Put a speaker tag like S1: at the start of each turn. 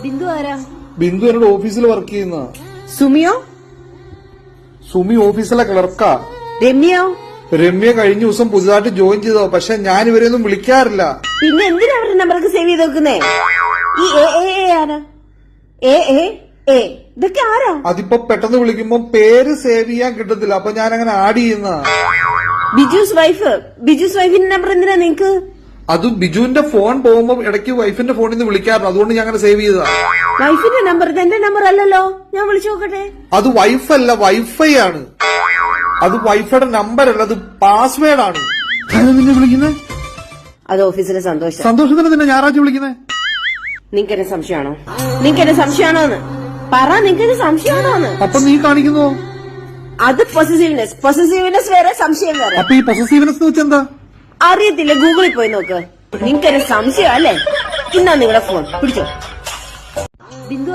S1: ബിന്ദു ആരാ?
S2: ബിന്ദു എന്നോട് ഓഫീസിൽ വർക്ക് ചെയ്യുന്ന.
S1: സുമിയോ?
S2: സുമി ഓഫീസിലെ ക്ലർക്കാ.
S1: രമ്യോ?
S2: രമ്യ കഴിഞ്ഞ ദിവസം പുതുതായിട്ട് ജോയിൻ ചെയ്തോ, പക്ഷെ ഞാൻ ഇവരെയൊന്നും വിളിക്കാറില്ല.
S1: പിന്നെ എന്തിനാ അവരുടെ നമ്പറൊക്കെ സേവ് ചെയ്ത് വെക്കുന്നേ? ഈ ആരാ? ഇതൊക്കെ ആരാ?
S2: അതിപ്പോ പെട്ടെന്ന് വിളിക്കുമ്പോ പേര് സേവ് ചെയ്യാൻ കിട്ടത്തില്ല, അപ്പൊ ഞാൻ അങ്ങനെ ആഡ് ചെയ്യുന്ന.
S1: ബിജുസ് വൈഫിന്റെ നമ്പർ എന്തിനാ നിങ്ങക്ക്?
S2: അത് ബിജുവിന്റെ ഫോൺ പോകുമ്പോ ഇടയ്ക്ക് വൈഫിന്റെ ഫോണിൽ നിന്ന് വിളിക്കാറുണ്ട്, അതുകൊണ്ട് ഞാൻ അങ്ങനെ സേവ് ചെയ്തതാ.
S1: വൈഫിന്റെ നമ്പർ എന്റെ നമ്പർ അല്ലല്ലോ, ഞാൻ വിളിച്ചു നോക്കട്ടെ.
S2: അത് വൈഫല്ല, വൈഫൈ ആണ്. അത് വൈഫൈയുടെ നമ്പർ അല്ല, അത് പാസ്വേഡ് ആണ്. നിന്നെ വിളിക്കുന്നത്
S1: അത് ഓഫീസിലെ
S2: സന്തോഷത്തിന് തന്നെ ഞായറാഴ്ച വിളിക്കുന്നത്.
S1: നിങ്ങക്ക് എന്നെ സംശയമാണോന്ന് പറ. നിങ്ങക്ക് എന്നെ സംശയമാണോന്ന്?
S2: അപ്പൊ നീ കാണിക്കുന്നോ?
S1: അത് പൊസസീവ്നെസ് വേറെ, സംശയം വേറെ.
S2: അപ്പൊ ഈ പൊസസീവ്നെസ് എന്ന് വെച്ചാ എന്താ?
S1: അറിയത്തില്ല, ഗൂഗിളിൽ പോയി നോക്ക്. നിങ്ങക്ക് എന്നെ സംശയം അല്ലേ? ഇന്നാ നിങ്ങളുടെ ഫോൺ പിടിച്ചോ. ബിന്ദു